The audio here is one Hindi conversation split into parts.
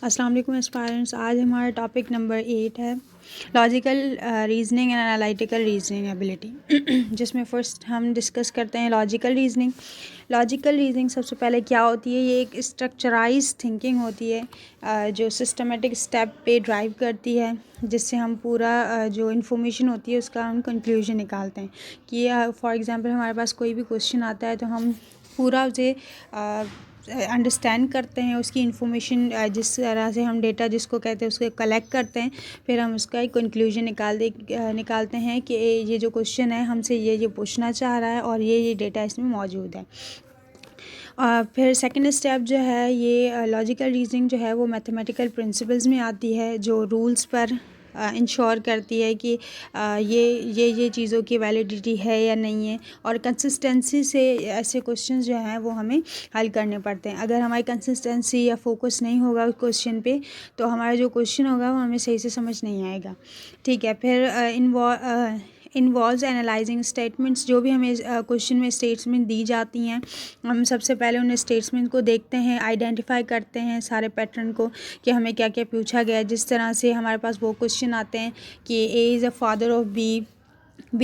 अस्सलाम वालेकुम एस्पायरेंट्स। आज हमारा टॉपिक नंबर 8 है logical reasoning and analytical reasoning ability जिसमें फ़र्स्ट हम डिस्कस करते हैं लॉजिकल रीजनिंग। लॉजिकल रीजनिंग सबसे पहले क्या होती है? ये एक स्ट्रक्चराइज थिंकिंग होती है जो सिस्टमेटिक स्टेप पे ड्राइव करती है, जिससे हम पूरा जो इन्फॉर्मेशन होती है उसका हम कंक्लूजन निकालते हैं कि फॉर एग्ज़ाम्पल हमारे पास कोई भी क्वेश्चन आता है तो हम पूरा उसे अंडरस्टैंड करते हैं, उसकी इन्फॉर्मेशन जिस तरह से हम डेटा जिसको कहते हैं उसको कलेक्ट करते हैं, फिर हम उसका एक कंक्लूजन निकालते हैं कि ये जो क्वेश्चन है हमसे ये पूछना चाह रहा है और ये डेटा इसमें मौजूद है। फिर सेकंड स्टेप जो है ये लॉजिकल रीजनिंग जो है वो मैथमेटिकल प्रिंसिपल्स में आती है, जो रूल्स पर इंश्योर करती है कि ये चीज़ों की वैलिडिटी है या नहीं है, और कंसिस्टेंसी से ऐसे क्वेश्चंस जो हैं वो हमें हल करने पड़ते हैं। अगर हमारी कंसिस्टेंसी या फोकस नहीं होगा उस क्वेश्चन पे तो हमारा जो क्वेश्चन होगा वो हमें सही से समझ नहीं आएगा। ठीक है, फिर इन्वॉल्व्स एनालाइजिंग स्टेटमेंट्स। जो भी हमें क्वेश्चन में स्टेटमेंट दी जाती हैं, हम सबसे पहले उन स्टेटमेंट को देखते हैं, आइडेंटिफाई करते हैं सारे पैटर्न को कि हमें क्या क्या पूछा गया है। जिस तरह से हमारे पास वो क्वेश्चन आते हैं कि A is the father of B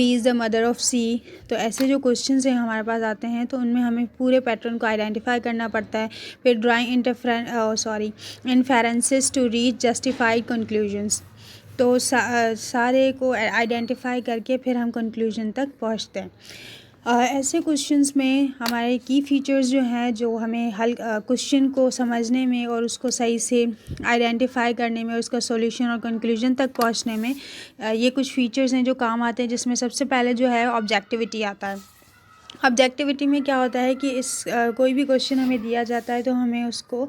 is the mother of C, तो ऐसे जो क्वेश्चन हैं हमारे पास आते हैं तो उनमें हमें पूरे पैटर्न को आइडेंटिफाई करना पड़ता है। फिर drawing inferences to reach justified conclusions, तो सारे को आइडेंटिफाई करके फिर हम कंक्लूजन तक पहुंचते हैं। ऐसे क्वेश्चंस में हमारे की फ़ीचर्स जो हैं जो हमें हल क्वेश्चन को समझने में और उसको सही से आइडेंटिफाई करने में, उसका सॉल्यूशन और कंक्लूजन तक पहुंचने में ये कुछ फ़ीचर्स हैं जो काम आते हैं, जिसमें सबसे पहले जो है ऑब्जेक्टिविटी आता है। ऑब्जेक्टिविटी में क्या होता है कि कोई भी क्वेश्चन हमें दिया जाता है तो हमें उसको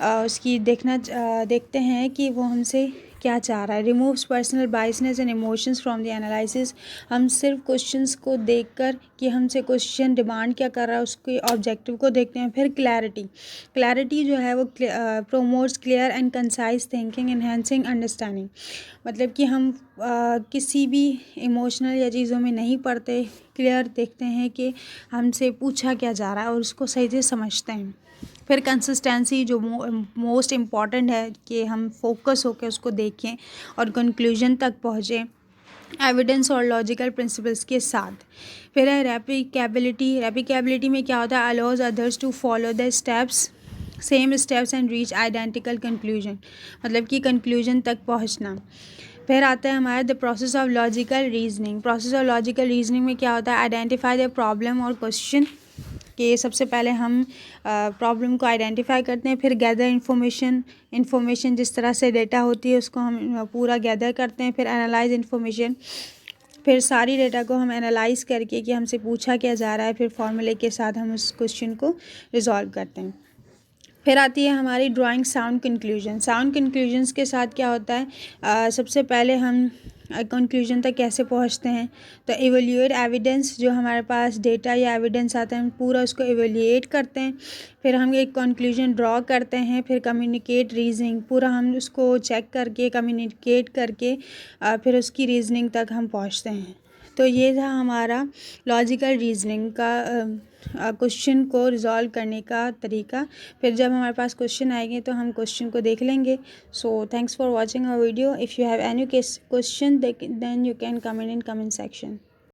उसकी देखते हैं कि वो हमसे क्या चाह रहा है। Removes personal biasness and emotions from the analysis. हम सिर्फ क्वेश्चंस को देखकर कि हमसे क्वेश्चन डिमांड क्या कर रहा है उसके ऑब्जेक्टिव को देखते हैं। फिर क्लैरिटी जो है वो promotes clear and concise thinking enhancing understanding. मतलब कि हम किसी भी इमोशनल या चीज़ों में नहीं पड़ते, क्लियर देखते हैं कि हमसे पूछा क्या जा रहा है और उसको सही से समझते हैं। फिर कंसिस्टेंसी जो मोस्ट इम्पॉर्टेंट है कि हम फोकस होकर उसको देखें और कंक्लूजन तक पहुँचें एविडेंस और लॉजिकल प्रिंसिपल्स के साथ। फिर है रेप्लिकेबिलिटी में क्या होता है? Allows others to follow the same steps and reach identical conclusion, मतलब कि कंक्लूजन तक पहुँचना। फिर आता है हमारा the process of logical reasoning में क्या होता है? आइडेंटिफाई द प्रॉब्लम और क्वेश्चन, कि सबसे पहले हम प्रॉब्लम को आइडेंटिफाई करते हैं, फिर गैदर इन्फॉर्मेशन जिस तरह से डेटा होती है उसको हम पूरा गैदर करते हैं। फिर एनालाइज इन्फॉर्मेशन, फिर सारी डेटा को हम एनालाइज करके कि हमसे पूछा क्या जा रहा है, फिर फॉर्मूले के साथ हम उस क्वेश्चन को रिजॉल्व करते हैं। फिर आती है हमारी ड्राइंग साउंड कंक्लूजन्स के साथ क्या होता है? सबसे पहले हम कंक्लूजन तक कैसे पहुंचते हैं? तो इवेल्यूएट एविडेंस, जो हमारे पास डेटा या एविडेंस आता है हम पूरा उसको इवेल्यूएट करते हैं, फिर हम एक कंक्लूजन ड्रॉ करते हैं। फिर कम्युनिकेट रीजनिंग, पूरा हम उसको चेक करके कम्युनिकेट करके फिर उसकी रीजनिंग तक हम पहुंचते हैं। तो ये था हमारा लॉजिकल रीजनिंग का क्वेश्चन को रिजॉल्व करने का तरीका। फिर जब हमारे पास क्वेश्चन आएंगे तो हम क्वेश्चन को देख लेंगे। So thanks for watching our video. If you have any question then you can comment in comment section.